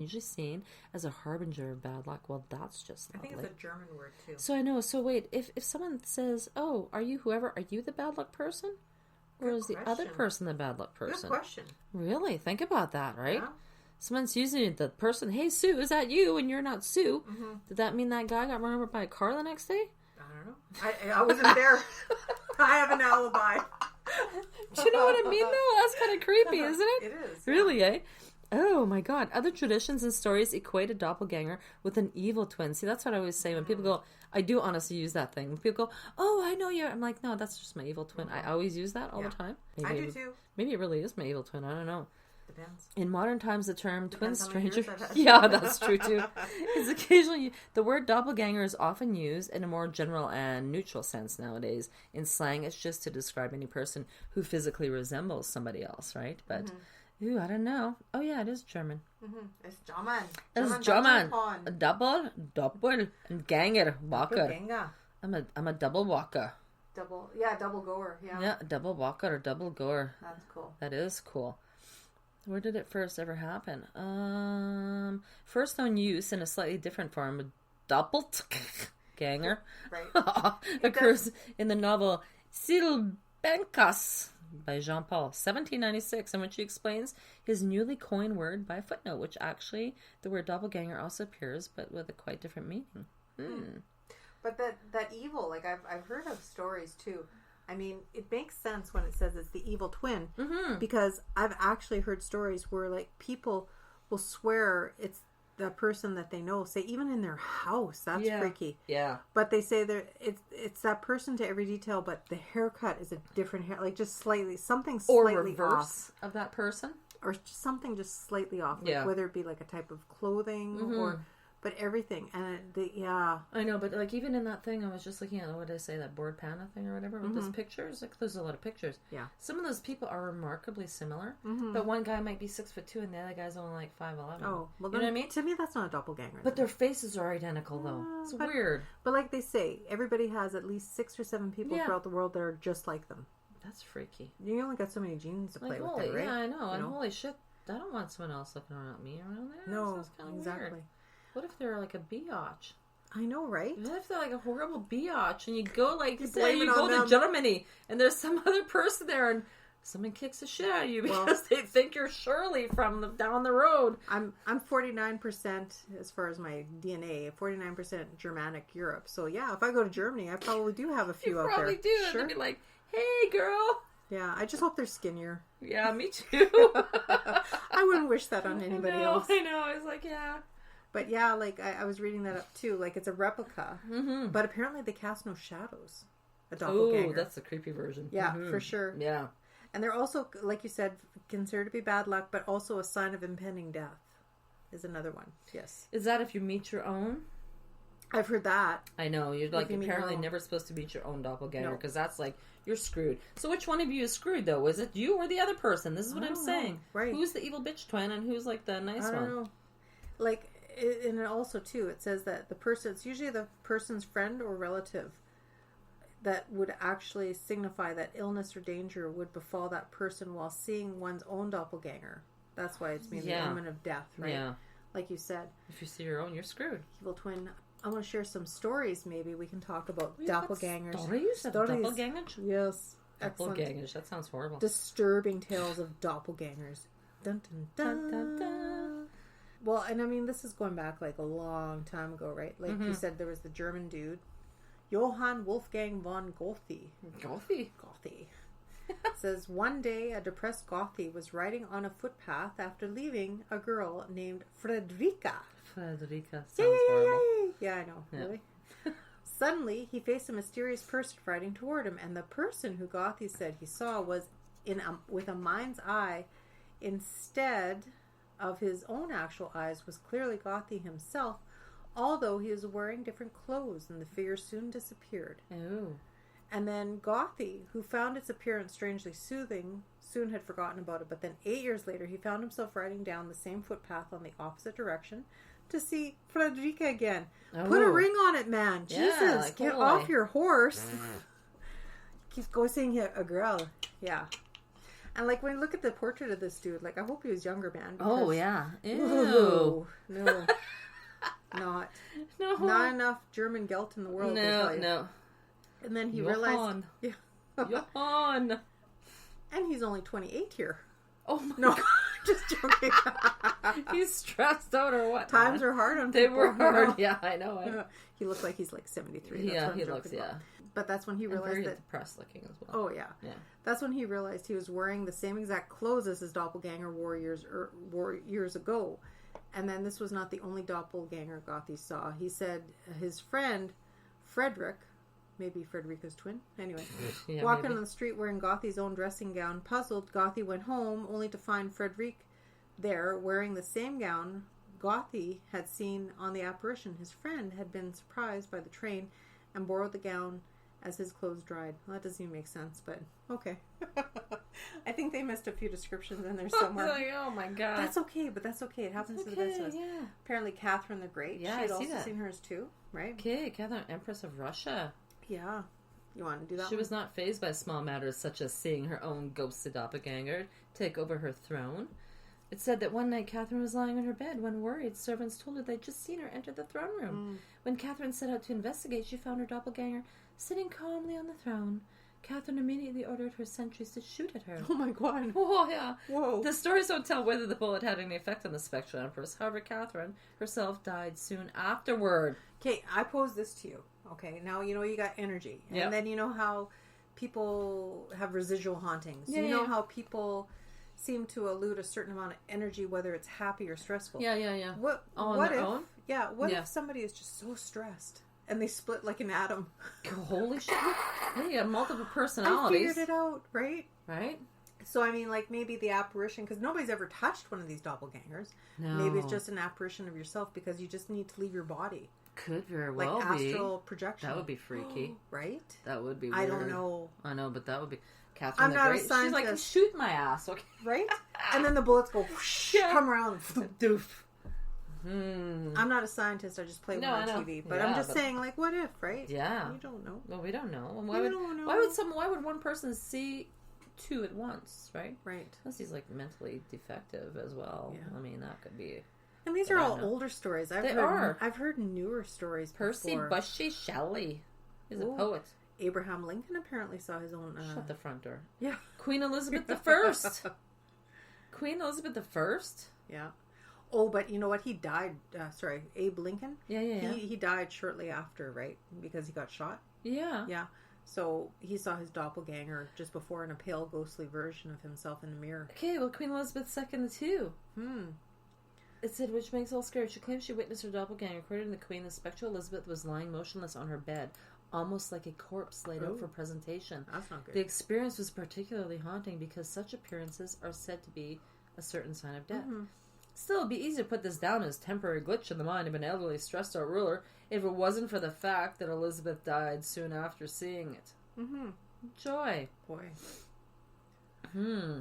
usually seen as a harbinger of bad luck. Well, that's just lovely. I think it's a German word too. So I know. So wait, if someone says, "Oh, are you whoever? Are you the bad luck person, or is the other person the bad luck person?" Good question. Really, think about that, right? Yeah. Someone's using the person. Hey, Sue, is that you? And you're not Sue. Mm-hmm. Did that mean that guy got run over by a car the next day? I don't know. I wasn't there. I have an alibi. Do you know what I mean, though? That's kind of creepy, isn't it? It is. Really, eh? Oh, my God. Other traditions and stories equate a doppelganger with an evil twin. See, that's what I always say. When people go, I do honestly use that thing. When people go, oh, I know you. I'm like, no, that's just my evil twin. I always use that all the time. I do, too. Maybe it really is my evil twin. I don't know. Depends. In modern times, the term twin stranger... Stranger. Yeah, that's true, too. Is occasionally... The word doppelganger is often used in a more general and neutral sense nowadays. In slang, it's just to describe any person who physically resembles somebody else, right? But... Ooh, I don't know. Oh, yeah, it is German. Mm-hmm. It's German. It's German. A double, and ganger, walker. I'm a double walker. Double goer. Yeah, double walker or double goer. That's cool. That is cool. Where did it first ever happen? First known use in a slightly different form, doppelganger, right. occurs in the novel Silbenkas by Jean-Paul, 1796, in which he explains his newly coined word by a footnote, which actually the word doppelganger also appears, but with a quite different meaning. But that evil, like I've heard of stories too. I mean, it makes sense when it says it's the evil twin, because I've actually heard stories where like people will swear it's the person that they know, say even in their house. That's freaky. Yeah. But they say it's that person to every detail, but the haircut is a different hair, like just slightly something slightly or reverse off of that person, or just something just slightly off. Yeah. Like whether it be like a type of clothing or. But everything, and I know, but like even in that thing, I was just looking at, what did I say, that board panda thing or whatever, with those pictures, like there's a lot of pictures. Yeah. Some of those people are remarkably similar, but one guy might be 6'2" and the other guy's only like 5'11". Oh, well, you know what I mean? To me, that's not a doppelganger. But their faces are identical, though. It's weird. But like they say, everybody has at least 6 or 7 people throughout the world that are just like them. That's freaky. You only got so many genes to play with, there, right? Yeah, I know. And holy shit, I don't want someone else looking around me around there. No, exactly. Weird. What if they're like a biatch? I know, right? What if they're like a horrible biatch and you go like, say you go to Germany and there's some other person there and someone kicks the shit out of you because they think you're Shirley from down the road. I'm 49% as far as my DNA, 49% Germanic Europe. So yeah, if I go to Germany, I probably do have a few out there. You probably do. Sure. And they'd be like, hey girl. Yeah, I just hope they're skinnier. Yeah, me too. I wouldn't wish that on anybody else. I know. I was like, yeah. But yeah, like I was reading that up too. Like it's a replica, but apparently they cast no shadows. A doppelganger. Oh, that's the creepy version. Yeah, for sure. Yeah, and they're also, like you said, considered to be bad luck, but also a sign of impending death. Is another one. Yes. Is that if you meet your own? I've heard that. I know you're like apparently never supposed to meet your own doppelganger because that's like you're screwed. So which one of you is screwed though? Is it you or the other person? This is what I'm saying. Right? Who's the evil bitch twin and who's like the nice one? I don't know. Like. And it also too, it says that the person, it's usually the person's friend or relative that would actually signify that illness or danger would befall that person while seeing one's own doppelganger. That's why it's the omen of death, right? Yeah. Like you said. If you see your own, you're screwed. Evil twin. I want to share some stories. Maybe we can talk about doppelgangers. Stories? Doppelgangers? Yes. Doppelgangers. That sounds horrible. Disturbing tales of doppelgangers. Dun, dun, dun. Dun, dun, dun. Well, and I mean, this is going back like a long time ago, right? Like you said, there was the German dude, Johann Wolfgang von Goethe. Goethe says, one day a depressed Goethe was riding on a footpath after leaving a girl named Friederike. Friederike sounds horrible. Yeah, I know. Yeah. Really? Suddenly, he faced a mysterious person riding toward him, and the person who Goethe said he saw was with a mind's eye instead of his own actual eyes was clearly Goethe himself, although he was wearing different clothes, and the figure soon disappeared. Oh. And then Goethe, who found its appearance strangely soothing, soon had forgotten about it, but then 8 years later he found himself riding down the same footpath on the opposite direction to see Friederike again. Oh. Put a ring on it, man. Yeah, Jesus, like, get off your horse. Keeps going seeing a girl. Yeah. And like when you look at the portrait of this dude, like I hope he was younger, man. Oh yeah. Ew. Ooh, no. Not enough German Gelt in the world. No. And then he Johann. realized, Johann. and he's only 28 here. Oh my No, God. just joking. He's stressed out or what? Times are hard on They people. were hard. Yeah, I know. He looks like he's like 73. That's Yeah, what I'm he joking looks. about. Yeah. But that's when he And realized very that. depressed looking as well. Oh yeah. Yeah. That's when he realized he was wearing the same exact clothes as his doppelganger years ago. And then this was not the only doppelganger Gothy saw. He said his friend, Frederick, maybe Frederica's twin, anyway, Yeah, walking maybe. on the street wearing Gothy's own dressing gown. Puzzled, Gothy went home only to find Frederic there wearing the same gown Gothy had seen on the apparition. His friend had been surprised by the train and borrowed the gown as his clothes dried. Well, that doesn't even make sense, but okay. I think they missed a few descriptions in there somewhere. Like, oh my God. That's okay, but that's okay. It happens to the best of us. Yeah. Apparently, Catherine the Great. Yeah, she had I see also that. seen hers too, right? Okay, Catherine, Empress of Russia. Yeah. You want to do that? She one? was not fazed by small matters such as seeing her own ghostly doppelganger take over her throne. It said that one night Catherine was lying on her bed when worried servants told her they'd just seen her enter the throne room. When Catherine set out to investigate, she found her doppelganger sitting calmly on the throne. Catherine immediately ordered her sentries to shoot at her. Oh my God. Oh, yeah. Whoa. The stories don't tell whether the bullet had any effect on the spectral empress. However, Catherine herself died soon afterward. Okay, I pose this to you. Okay, now you know you got energy. And Yep. then you know how people have residual hauntings. Yeah, you know yeah. how people seem to elude a certain amount of energy, whether it's happy or stressful. Yeah. What On what their if own? Yeah, what Yeah. if somebody is just so stressed and they split like an atom? Holy shit. Yeah, you got multiple I personalities. figured it out, right? Right? So, I mean, like, maybe the apparition, because nobody's ever touched one of these doppelgangers. No. Maybe it's just an apparition of yourself because you just need to leave your body. Could very Like well be. astral projection. That would be freaky. Right? That would be weird. I don't know. I know, but that would be... Catherine I'm the not a Great. She's like, scientist. shoot my ass, okay? Right? And then the bullets go whoosh, Yeah. come around. Doof. Hmm. I'm not a scientist. I just play No, one I know. on TV. But Yeah, I'm just but- saying, like, what if, right? Yeah. You don't know. Well, we don't know. We don't know. Why would one person see two at once, right? Right. Unless he's like mentally defective as well. Yeah. I mean, that could be And these But are I all know. older stories. They are. I've heard newer stories Percy before. Bushy Shelley. He's a Ooh. poet. Abraham Lincoln apparently saw his own... Shut the front door. Yeah. Queen Elizabeth I. Queen Elizabeth I? Yeah. Oh, but you know what? He died. Abe Lincoln. Yeah. He died shortly after, right? Because he got shot. Yeah. Yeah. So he saw his doppelganger just before in a pale, ghostly version of himself in the mirror. Okay, well, Queen Elizabeth II too. It said, which makes all scary. She claims she witnessed her doppelganger. According to the Queen, the spectral Elizabeth was lying motionless on her bed, almost like a corpse laid out Oh. for presentation. That's not good. The experience was particularly haunting because such appearances are said to be a certain sign of death. Still, it'd be easy to put this down as temporary glitch in the mind of an elderly, stressed-out ruler if it wasn't for the fact that Elizabeth died soon after seeing it. Joy. Boy.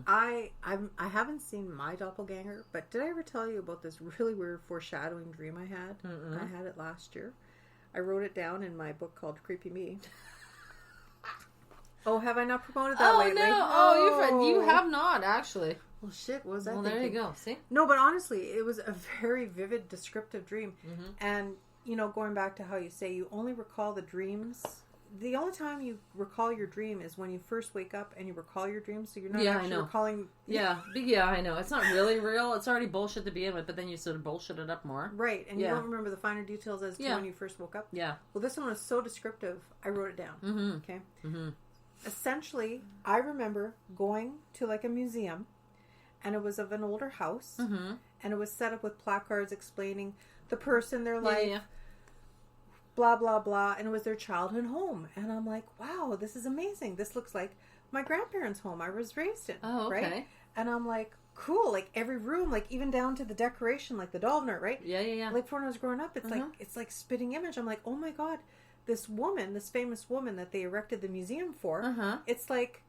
I haven't seen my doppelganger, but did I ever tell you about this really weird foreshadowing dream I had? I had it last year. I wrote it down in my book called Creepy Me. Oh, have I not promoted that lately? No! Oh, you have not, actually. Well, shit, what was that Well, there you thinking? go. See? No, but honestly, it was a very vivid, descriptive dream. And, you know, going back to how you say you only recall the dreams. The only time you recall your dream is when you first wake up and you recall your dream, so you're not actually recalling... Yeah, I know. It's not really real. It's already bullshit to begin with, but then you sort of bullshit it up more. Right, and you don't remember the finer details as to when you first woke up. Yeah. Well, this one was so descriptive, I wrote it down. Okay? Essentially, I remember going to, like, a museum, and it was of an older house, and it was set up with placards explaining the person, their life, blah, blah, blah, and it was their childhood home. And I'm like, wow, this is amazing. This looks like my grandparents' home I was raised in. Oh, okay. Right? And I'm like, cool. Like, every room, like, even down to the decoration, like the doll nut, right? Yeah. Like, when I was growing up, it's like spitting image. I'm like, oh my God, this woman, this famous woman that they erected the museum for, it's like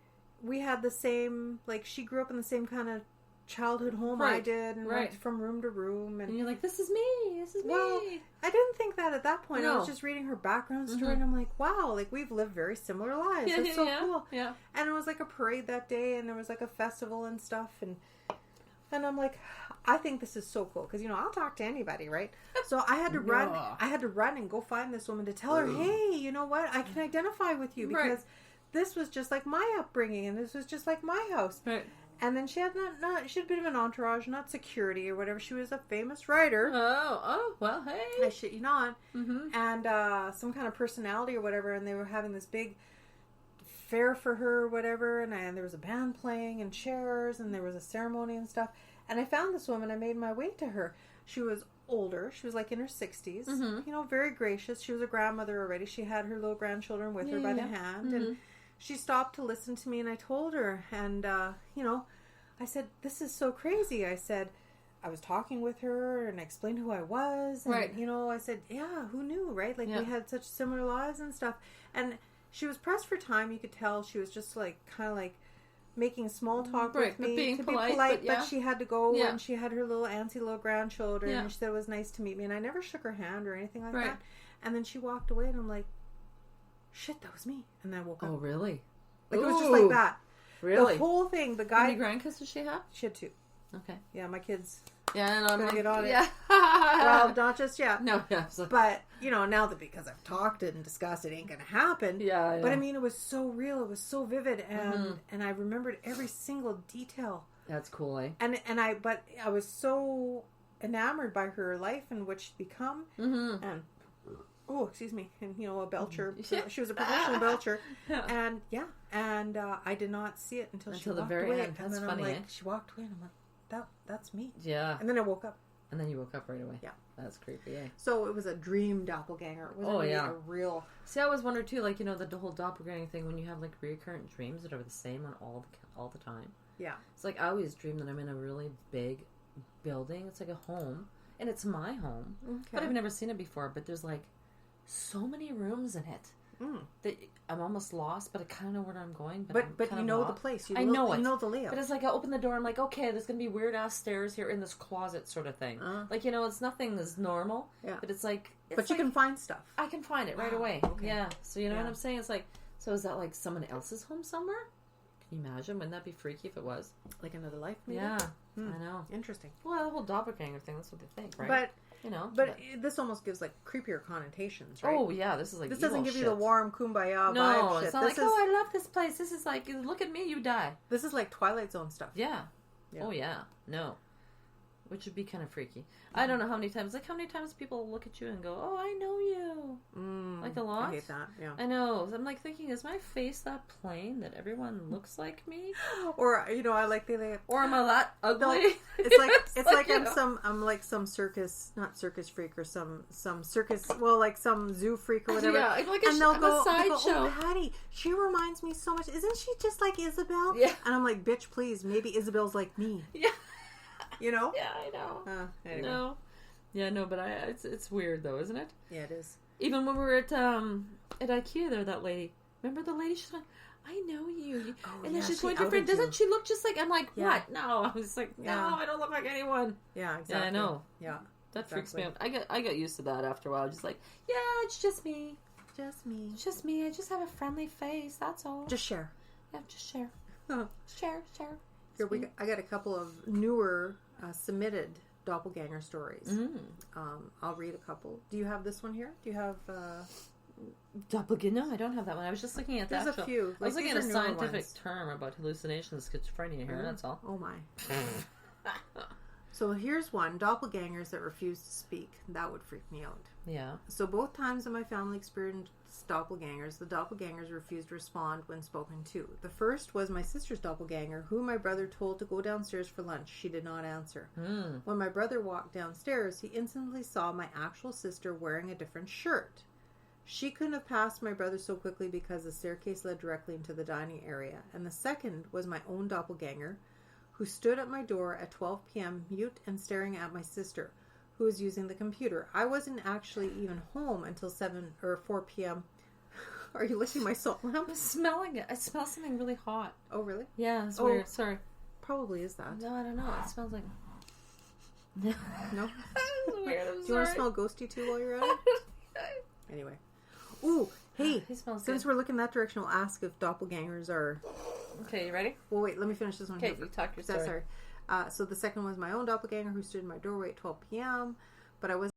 we had the same, like, she grew up in the same kind of childhood home I did, and went from room to room, and you're like, this is me. Well, I didn't think that at that point. I was just reading her background story, and I'm like, wow, like we've lived very similar lives. It's so cool. Yeah. And it was like a parade that day, and there was like a festival and stuff, and I'm like, I think this is so cool because I'll talk to anybody, right? So I had to run. I had to run and go find this woman to tell her, hey, you know what? I can identify with you because this was just like my upbringing, and this was just like my house. Right. And then she had she had a bit of an entourage, not security or whatever. She was a famous writer. Oh, well, hey. I shit you not. Mm-hmm. And some kind of personality or whatever, and they were having this big fair for her or whatever, and there was a band playing and chairs, and there was a ceremony and stuff. And I found this woman. I made my way to her. She was older. She was like in her 60s. Mm-hmm. Very gracious. She was a grandmother already. She had her little grandchildren with her by the hand, and she stopped to listen to me, and I told her, and I said, this is so crazy. I said, I was talking with her, and I explained who I was, and I said, yeah, who knew, right? Like we had such similar lives and stuff. And she was pressed for time. You could tell she was just like kind of like making small talk with me to be polite, but she had to go, and she had her little antsy little grandchildren, and she said it was nice to meet me, and I never shook her hand or anything like that. And then she walked away, and I'm like, shit, that was me. And then I woke up. Oh, really? Like, it was just like that. Really? The whole thing, the guy... How many grandkids does she have? She had 2. Okay. Yeah, my kids... Yeah, and I'm like... get on it. Yeah. Well, not just yet. No, yeah. But, now that because I've talked it and discussed it, ain't gonna happen. Yeah. But, I mean, it was so real. It was so vivid. And I remembered every single detail. That's cool, eh? But I was so enamored by her life and what she'd become. Mm-hmm. And... Oh, excuse me. And, a belcher. She was a professional belcher. And, I did not see it until she walked very away. end. That's and then funny, I'm like, eh? she walked away, and I'm like, that's me. Yeah. And then I woke up. And then you woke up right away. Yeah. That's creepy, eh? So it was a dream doppelganger. It wasn't really a real... See, I always wondered, too, like, the whole doppelganger thing, when you have, like, recurrent dreams that are the same on all the time. Yeah. It's like, I always dream that I'm in a really big building. It's like a home. And it's my home. Okay. But I've never seen it before. But there's, like... so many rooms in it that I'm almost lost, but I kind of know where I'm going. But you know the place. I know it. You know the layout. But it's like I open the door. I'm like, okay, there's gonna be weird ass stairs here in this closet, sort of thing. Like it's nothing that's normal. Yeah. But it's like. You can find stuff. I can find it right away. Okay. Yeah. So you know what I'm saying? It's like, so is that like someone else's home somewhere? Can you imagine? Wouldn't that be freaky if it was? Like another life, maybe? Yeah. I know. Interesting. Well, the whole doppelganger thing. That's what they think, right? But this almost gives like creepier connotations, right? Oh yeah, this is like this doesn't give you the warm kumbaya vibe. No, shit. It's not this like I love this place. This is like look at me, you die. This is like Twilight Zone stuff. Yeah. Oh yeah. No. Which would be kind of freaky. I don't know how many times people look at you and go, "Oh, I know you," like a lot. I hate that. Yeah, I know. I'm like thinking, is my face that plain that everyone looks like me? Or I like or am I that ugly? It's like I'm like some not circus freak or some circus. Well, like some zoo freak or whatever. Yeah, like and they'll go, sideshow. "Oh, Patty, she reminds me so much. Isn't she just like Isabel?" Yeah. And I'm like, "Bitch, please. Maybe Isabel's like me." Yeah. You know? Yeah, I know. Anyway. No. Yeah, no, but it's weird though, isn't it? Yeah, it is. Even when we were at IKEA there, that lady. Remember the lady? She's like, I know you. And then she's going to friend. Doesn't she look just like? I'm like, what? No. I was like, no, I don't look like anyone. Yeah, exactly. Yeah, I know. Yeah. That freaks me out. I got used to that after a while. Just like, yeah, it's just me. Just me. It's just me. I just have a friendly face. That's all. Just share. Yeah, just share. Share. Here I got a couple of newer submitted doppelganger stories. I'll read a couple. Do you have this one here? Do you have doppelganger? No, I don't have that one. I was just looking at that. There's a few. I was looking at a scientific term about hallucinations, schizophrenia here. That's all. Oh my. So here's one: doppelgangers that refuse to speak. That would freak me out. Yeah. So both times in my family experienced doppelgangers, the doppelgangers refused to respond when spoken to. The first was my sister's doppelganger, who my brother told to go downstairs for lunch. She did not answer. When my brother walked downstairs, he instantly saw my actual sister wearing a different shirt. She couldn't have passed my brother so quickly because the staircase led directly into the dining area. And the second was my own doppelganger, who stood at my door at 12 p.m. mute and staring at my sister, who was using the computer. I wasn't actually even home until 7 or 4 p.m. Are you listening to my salt lamp? I'm smelling it. I smell something really hot. Oh, really? Yeah, it's weird. Sorry. probably is that. No, I don't know. It smells like... No? Weird, Do you want to smell ghosty too while you're at it? Anyway. Ooh, hey, since we're looking that direction, we'll ask if doppelgangers are... Okay, you ready? Well, wait, let me finish this one. Okay, you talk your story. Sorry. So the second was my own doppelganger who stood in my doorway at 12 p.m., but I wasn't